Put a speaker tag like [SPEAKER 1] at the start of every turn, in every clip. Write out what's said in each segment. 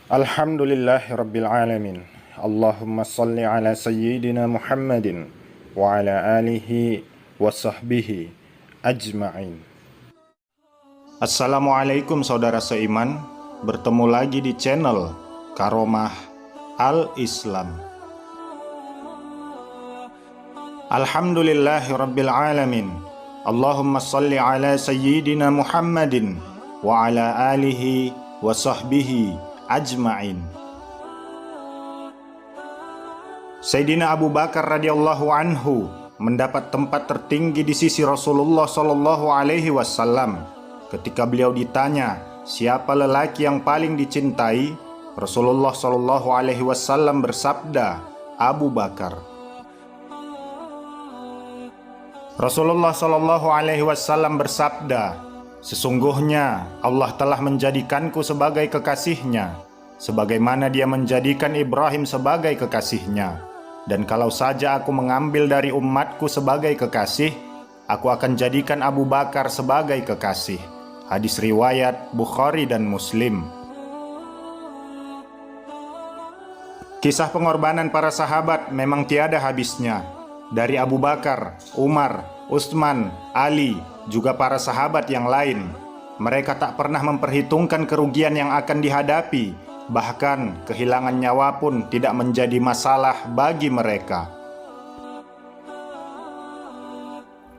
[SPEAKER 1] Alhamdulillahi Rabbil Alamin. Allahumma salli ala Sayyidina Muhammadin wa ala alihi wa sahbihi ajma'in. Assalamualaikum saudara seiman. Bertemu lagi di channel Karomah Al-Islam. Alhamdulillahi Rabbil Alamin. Allahumma salli ala Sayyidina Muhammadin wa ala alihi wa sahbihi ajma'in. Sayyidina Abu Bakar radhiyallahu anhu mendapat tempat tertinggi di sisi Rasulullah sallallahu alaihi wasallam. Ketika beliau ditanya, siapa lelaki yang paling dicintai? Rasulullah sallallahu alaihi wasallam bersabda, Abu Bakar. Rasulullah sallallahu alaihi wasallam bersabda, sesungguhnya Allah telah menjadikanku sebagai kekasihnya, sebagaimana dia menjadikan Ibrahim sebagai kekasihnya. Dan kalau saja aku mengambil dari umatku sebagai kekasih, aku akan jadikan Abu Bakar sebagai kekasih. Hadis riwayat Bukhari dan Muslim. Kisah pengorbanan para sahabat memang tiada habisnya. Dari Abu Bakar, Umar, Utsman, Ali, juga para sahabat yang lain. Mereka tak pernah memperhitungkan kerugian yang akan dihadapi. Bahkan kehilangan nyawa pun tidak menjadi masalah bagi mereka.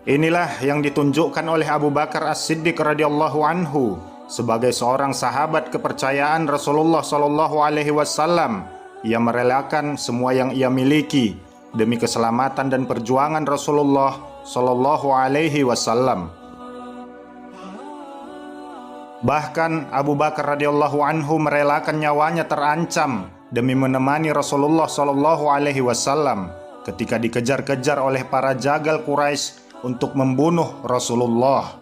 [SPEAKER 1] Inilah yang ditunjukkan oleh Abu Bakar As-Siddiq radhiyallahu anhu sebagai seorang sahabat kepercayaan Rasulullah sallallahu alaihi wasallam. Ia merelakan semua yang ia miliki demi keselamatan dan perjuangan Rasulullah sallallahu alaihi wasallam. Bahkan Abu Bakar radhiyallahu anhu merelakan nyawanya terancam demi menemani Rasulullah sallallahu alaihi wasallam ketika dikejar-kejar oleh para jagal Quraisy untuk membunuh Rasulullah.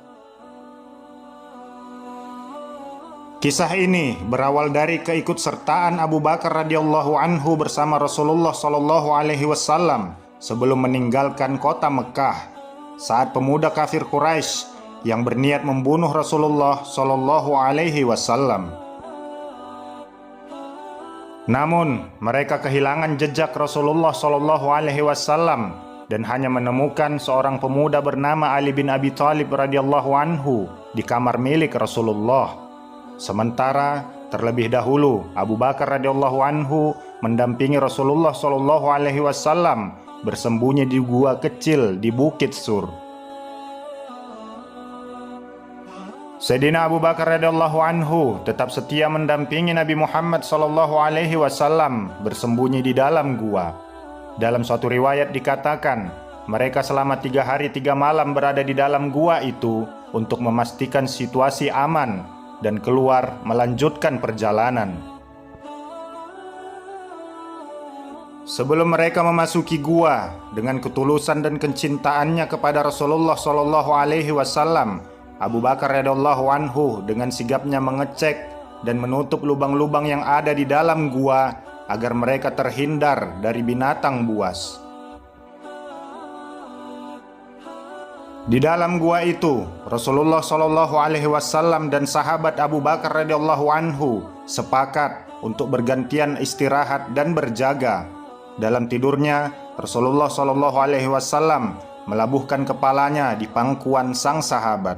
[SPEAKER 1] Kisah ini berawal dari keikutsertaan Abu Bakar radhiyallahu anhu bersama Rasulullah sallallahu alaihi wasallam sebelum meninggalkan kota Mekah saat pemuda kafir Quraisy yang berniat membunuh Rasulullah sallallahu alaihi wasallam. Namun mereka kehilangan jejak Rasulullah sallallahu alaihi wasallam dan hanya menemukan seorang pemuda bernama Ali bin Abi Thalib radhiyallahu anhu di kamar milik Rasulullah. Sementara terlebih dahulu Abu Bakar radhiyallahu anhu mendampingi Rasulullah sallallahu alaihi wasallam bersembunyi di gua kecil di Bukit Sur. Sayyidina Abu Bakar radhiyallahu anhu tetap setia mendampingi Nabi Muhammad sallallahu alaihi wasallam bersembunyi di dalam gua. Dalam suatu riwayat dikatakan, mereka selama 3 hari 3 malam berada di dalam gua itu untuk memastikan situasi aman dan keluar melanjutkan perjalanan. Sebelum mereka memasuki gua, dengan ketulusan dan kecintaannya kepada Rasulullah sallallahu alaihi wasallam, Abu Bakar radhiyallahu anhu dengan sigapnya mengecek dan menutup lubang-lubang yang ada di dalam gua agar mereka terhindar dari binatang buas. Di dalam gua itu, Rasulullah sallallahu alaihi wasallam dan sahabat Abu Bakar radhiyallahu anhu sepakat untuk bergantian istirahat dan berjaga. Dalam tidurnya, Rasulullah sallallahu alaihi wasallam melabuhkan kepalanya di pangkuan sang sahabat.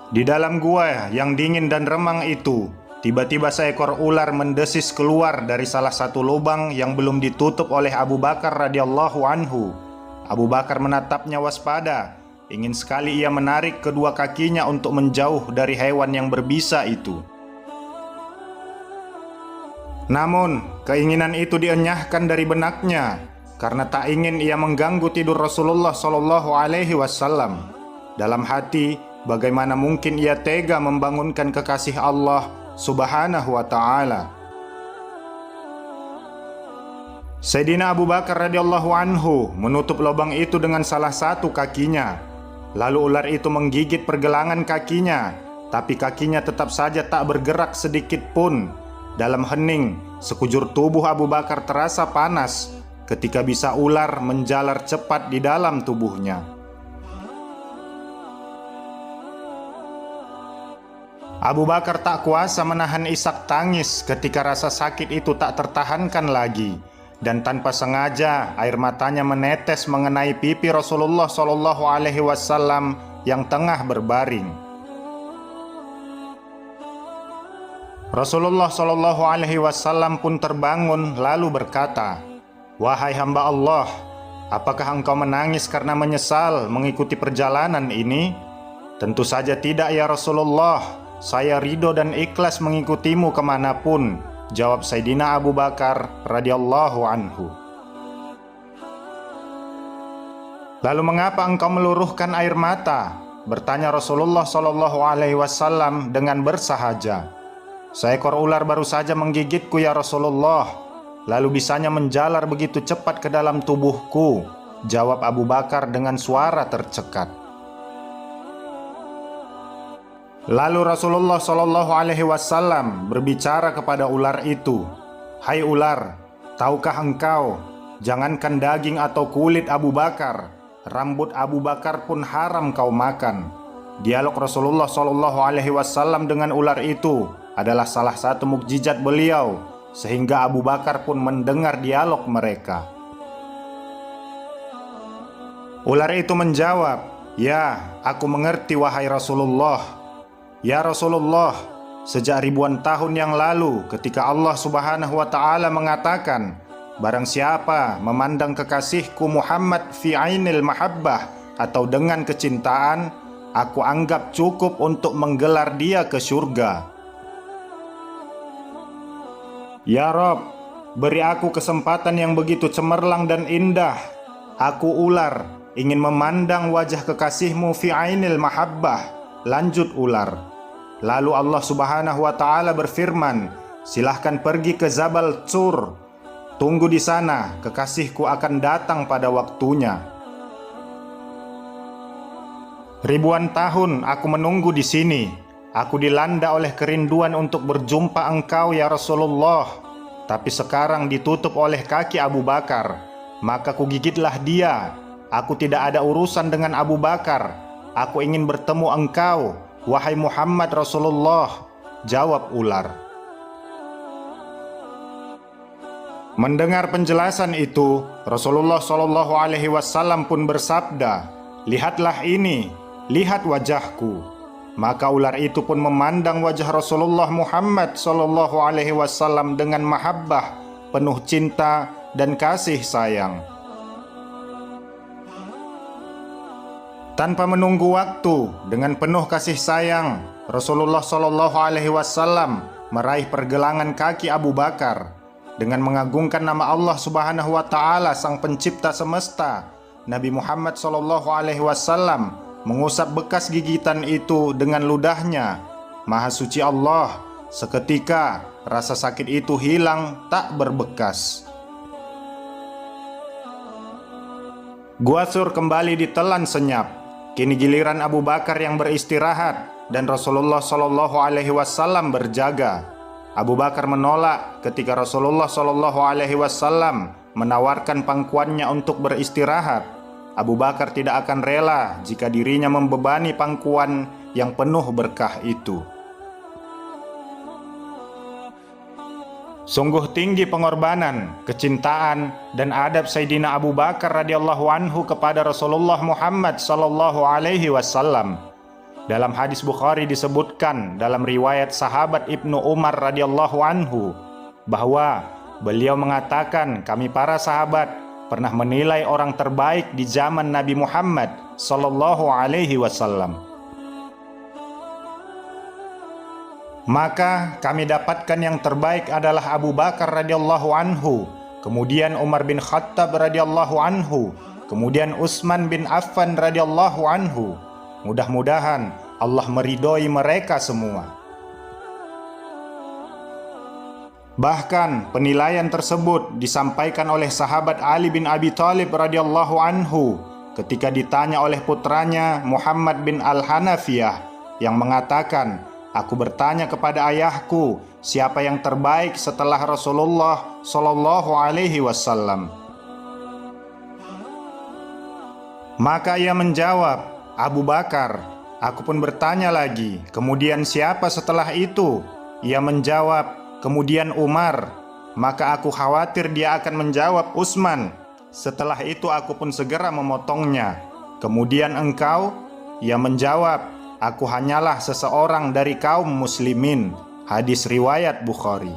[SPEAKER 1] Di dalam gua yang dingin dan remang itu, tiba-tiba seekor ular mendesis keluar dari salah satu lubang yang belum ditutup oleh Abu Bakar radhiyallahu anhu. Abu Bakar menatapnya waspada. Ingin sekali ia menarik kedua kakinya untuk menjauh dari hewan yang berbisa itu. Namun, keinginan itu dienyahkan dari benaknya karena tak ingin ia mengganggu tidur Rasulullah sallallahu alaihi wasallam. Dalam hati, bagaimana mungkin ia tega membangunkan kekasih Allah Subhanahu wa ta'ala. Sayyidina Abu Bakar radhiyallahu anhu menutup lubang itu dengan salah satu kakinya. Lalu ular itu menggigit pergelangan kakinya, tapi kakinya tetap saja tak bergerak sedikit pun. Dalam hening, sekujur tubuh Abu Bakar terasa panas ketika bisa ular menjalar cepat di dalam tubuhnya. Abu Bakar tak kuasa menahan isak tangis ketika rasa sakit itu tak tertahankan lagi, dan tanpa sengaja air matanya menetes mengenai pipi Rasulullah SAW yang tengah berbaring. Rasulullah SAW pun terbangun lalu berkata, "Wahai hamba Allah, apakah engkau menangis karena menyesal mengikuti perjalanan ini?" "Tentu saja tidak ya Rasulullah, saya ridho dan ikhlas mengikutimu kemanapun," jawab Sayyidina Abu Bakar radhiyallahu anhu. "Lalu mengapa engkau meluruhkan air mata?" bertanya Rasulullah SAW dengan bersahaja. "Seekor ular baru saja menggigitku ya Rasulullah, lalu bisanya menjalar begitu cepat ke dalam tubuhku," jawab Abu Bakar dengan suara tercekat. Lalu Rasulullah SAW berbicara kepada ular itu, "Hai ular, tahukah engkau, jangankan daging atau kulit Abu Bakar, rambut Abu Bakar pun haram kau makan." Dialog Rasulullah SAW dengan ular itu adalah salah satu mukjizat beliau, sehingga Abu Bakar pun mendengar dialog mereka. Ular itu menjawab, "Ya, aku mengerti wahai Rasulullah." "Ya Rasulullah, sejak ribuan tahun yang lalu ketika Allah Subhanahu wa Ta'ala mengatakan, barang siapa memandang kekasihku Muhammad fi ainil mahabbah atau dengan kecintaan, aku anggap cukup untuk menggelar dia ke surga. Ya Rob, beri aku kesempatan yang begitu cemerlang dan indah. Aku ular, ingin memandang wajah kekasihmu fi ainil mahabbah." Lanjut ular. Lalu Allah Subhanahu wa Ta'ala berfirman, "Silahkan pergi ke Jabal Tsur. Tunggu di sana, kekasihku akan datang pada waktunya." Ribuan tahun aku menunggu di sini. Aku dilanda oleh kerinduan untuk berjumpa engkau ya Rasulullah. Tapi sekarang ditutup oleh kaki Abu Bakar, maka kugigitlah dia. Aku tidak ada urusan dengan Abu Bakar. Aku ingin bertemu engkau, wahai Muhammad Rasulullah, jawab ular. Mendengar penjelasan itu, Rasulullah SAW pun bersabda, "Lihatlah ini, lihat wajahku." Maka ular itu pun memandang wajah Rasulullah Muhammad SAW dengan mahabbah, penuh cinta dan kasih sayang. Tanpa menunggu waktu, dengan penuh kasih sayang, Rasulullah SAW meraih pergelangan kaki Abu Bakar. Dengan mengagungkan nama Allah Subhanahu wa Ta'ala, Sang Pencipta semesta, Nabi Muhammad SAW mengusap bekas gigitan itu dengan ludahnya. Maha suci Allah, seketika rasa sakit itu hilang tak berbekas. Gua Sur kembali ditelan senyap. Kini giliran Abu Bakar yang beristirahat dan Rasulullah SAW berjaga. Abu Bakar menolak ketika Rasulullah SAW menawarkan pangkuannya untuk beristirahat. Abu Bakar tidak akan rela jika dirinya membebani pangkuan yang penuh berkah itu. Sungguh tinggi pengorbanan, kecintaan, dan adab Sayyidina Abu Bakar radhiyallahu anhu kepada Rasulullah Muhammad SAW. Dalam hadis Bukhari disebutkan dalam riwayat sahabat Ibnu Umar radhiyallahu anhu bahwa beliau mengatakan, "Kami para sahabat pernah menilai orang terbaik di zaman Nabi Muhammad SAW. Maka kami dapatkan yang terbaik adalah Abu Bakar radhiyallahu anhu, kemudian Umar bin Khattab radhiyallahu anhu, kemudian Utsman bin Affan radhiyallahu anhu. Mudah-mudahan Allah meridhoi mereka semua." Bahkan penilaian tersebut disampaikan oleh sahabat Ali bin Abi Thalib radhiyallahu anhu ketika ditanya oleh putranya Muhammad bin Al-Hanafiyah yang mengatakan, "Aku bertanya kepada ayahku, siapa yang terbaik setelah Rasulullah Shallallahu Alaihi Wasallam?" Maka ia menjawab, "Abu Bakar." Aku pun bertanya lagi, kemudian siapa setelah itu? Ia menjawab, kemudian Umar. Maka aku khawatir dia akan menjawab Utsman. Setelah itu aku pun segera memotongnya. Kemudian engkau? Ia menjawab, aku hanyalah seseorang dari kaum muslimin. Hadis riwayat Bukhari.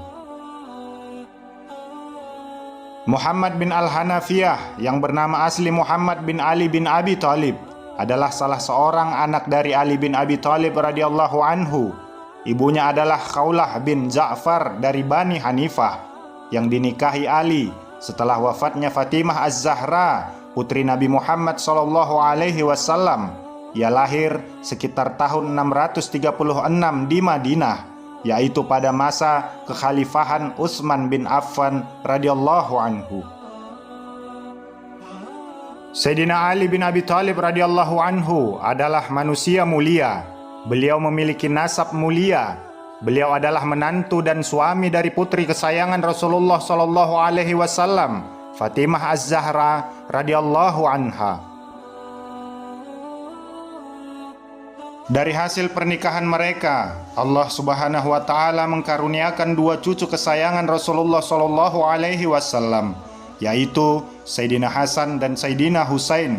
[SPEAKER 1] Muhammad bin Al-Hanafiyah yang bernama asli Muhammad bin Ali bin Abi Thalib adalah salah seorang anak dari Ali bin Abi Thalib radhiyallahu anhu. Ibunya adalah Khawlah bin Ja'far dari Bani Hanifah yang dinikahi Ali setelah wafatnya Fatimah Az-Zahra, putri Nabi Muhammad SAW. Ia lahir sekitar tahun 636 di Madinah, yaitu pada masa kekhalifahan Utsman bin Affan radhiyallahu anhu. Sayyidina Ali bin Abi Thalib radhiyallahu anhu adalah manusia mulia. Beliau memiliki nasab mulia. Beliau adalah menantu dan suami dari putri kesayangan Rasulullah sallallahu alaihi wasallam, Fatimah Az-Zahra radhiyallahu anha. Dari hasil pernikahan mereka, Allah Subhanahu wa taala mengkaruniakan dua cucu kesayangan Rasulullah sallallahu alaihi wasallam, yaitu Sayyidina Hasan dan Sayyidina Husain,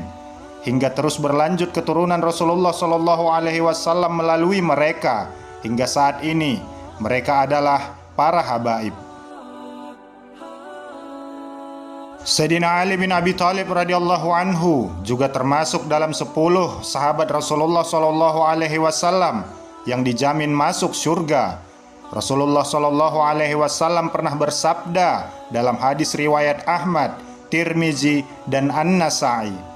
[SPEAKER 1] hingga terus berlanjut keturunan Rasulullah sallallahu alaihi wasallam melalui mereka. Hingga saat ini mereka adalah para habaib. Sayyidina Ali bin Abi Thalib radhiyallahu anhu juga termasuk dalam 10 sahabat Rasulullah sallallahu alaihi wasallam yang dijamin masuk surga. Rasulullah sallallahu alaihi wasallam pernah bersabda dalam hadis riwayat Ahmad, Tirmizi dan An-Nasa'i.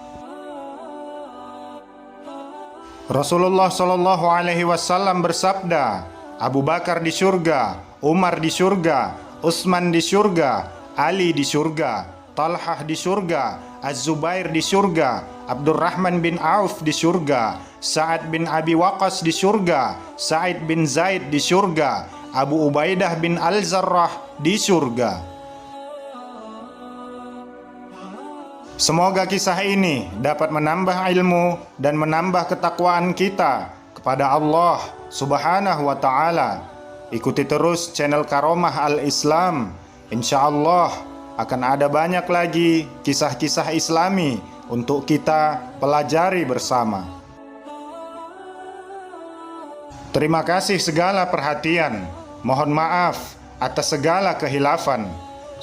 [SPEAKER 1] Rasulullah sallallahu alaihi wasallam bersabda, Abu Bakar di surga, Umar di surga, Utsman di surga, Ali di surga, Talhah di surga, Az-Zubair di surga, Abdurrahman bin Auf di surga, Sa'ad bin Abi Waqqas di surga, Sa'id bin Zaid di surga, Abu Ubaidah bin Al-Zarrah di surga. Semoga kisah ini dapat menambah ilmu dan menambah ketakwaan kita kepada Allah Subhanahu wa ta'ala. Ikuti terus channel Karomah Al-Islam. Insya Allah akan ada banyak lagi kisah-kisah Islami untuk kita pelajari bersama. Terima kasih segala perhatian. Mohon maaf atas segala kehilafan.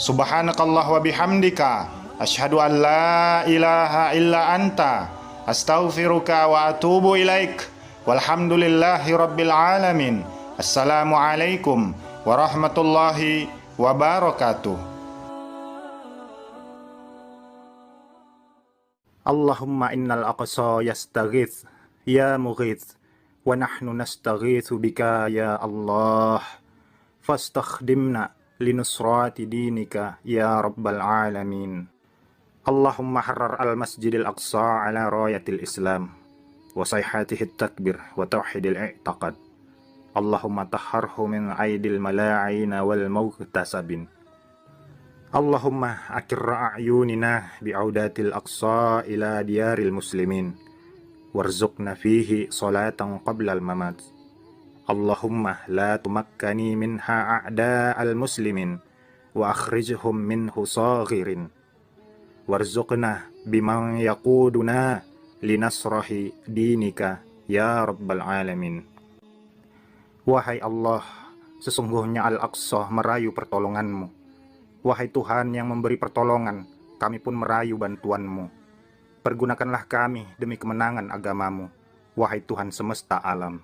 [SPEAKER 1] Subhanakallah wa bihamdika, asyhadu an la ilaha illa anta, astaghfiruka wa atubu ilaik. Walhamdulillahi rabbil alamin. Assalamualaikum warahmatullahi wabarakatuh. Allahumma innal aqsa yastaghith ya mughith, wa nahnu nastaghithu bika ya Allah, fastakhdimna linusrati dinika ya rabbal alamin. Allahumma harrar al-masjidil aqsa ala rayatil islam wa sayhatihi takbir wa tauhidil i'taqad. Allahumma tahharhu min aidil mala'ina wal mughtasabin. Allahumma akirra a'yunina bi'audatil aqsa ila diyaril muslimin warzuqna fihi salatan qabla al-mamat. Allahumma la tumakkani minha a'da'al muslimin wa akhrijhum minhu saghirin warzuqna biman yaquduna linasrahi dinika ya rabbal alamin. Wahai Allah, sesungguhnya Al-Aqsa merayu pertolonganmu. Wahai Tuhan yang memberi pertolongan, kami pun merayu bantuanmu. Pergunakanlah kami demi kemenangan agamamu, wahai Tuhan semesta alam.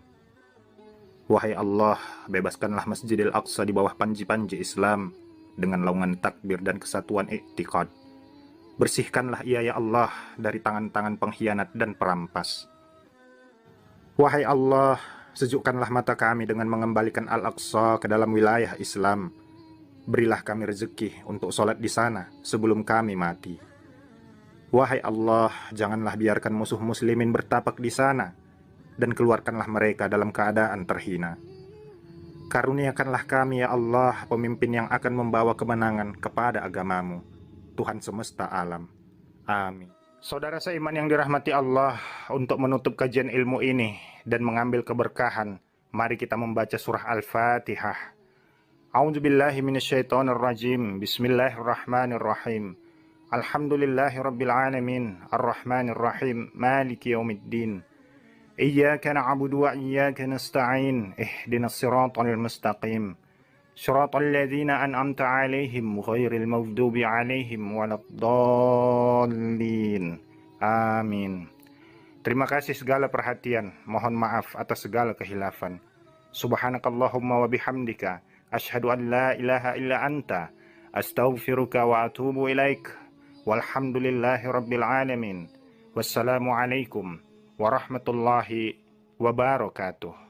[SPEAKER 1] Wahai Allah, bebaskanlah Masjidil Aqsa di bawah panji-panji Islam dengan naungan takbir dan kesatuan i'tiqad. Bersihkanlah ia ya Allah dari tangan-tangan pengkhianat dan perampas. Wahai Allah, sejukkanlah mata kami dengan mengembalikan Al-Aqsa ke dalam wilayah Islam. Berilah kami rezeki untuk sholat di sana sebelum kami mati. Wahai Allah, janganlah biarkan musuh muslimin bertapak di sana dan keluarkanlah mereka dalam keadaan terhina. Karuniakanlah kami ya Allah pemimpin yang akan membawa kemenangan kepada agamamu, Tuhan semesta alam. Amin. Saudara seiman yang dirahmati Allah, untuk menutup kajian ilmu ini dan mengambil keberkahan, mari kita membaca surah Al-Fatihah. A'udzubillahi minasyaitonirrajim. Bismillahirrahmanirrahim. Alhamdulillahirabbil alamin, arrahmanirrahim, maliki yaumiddin. Iyyaka na'budu wa iyyaka nasta'in. Ihdinas siratal mustaqim. Shiratal ladzina an'amta 'alaihim ghairil maghdubi 'alaihim waladdallin. Amin. Terima kasih segala perhatian. Mohon maaf atas segala kehilafan. Subhanakallahumma wa bihamdika asyhadu an la ilaha illa anta astaghfiruka wa atubu ilaik. Walhamdulillahi rabbil alamin. Wassalamualaikum warahmatullahi wabarakatuh.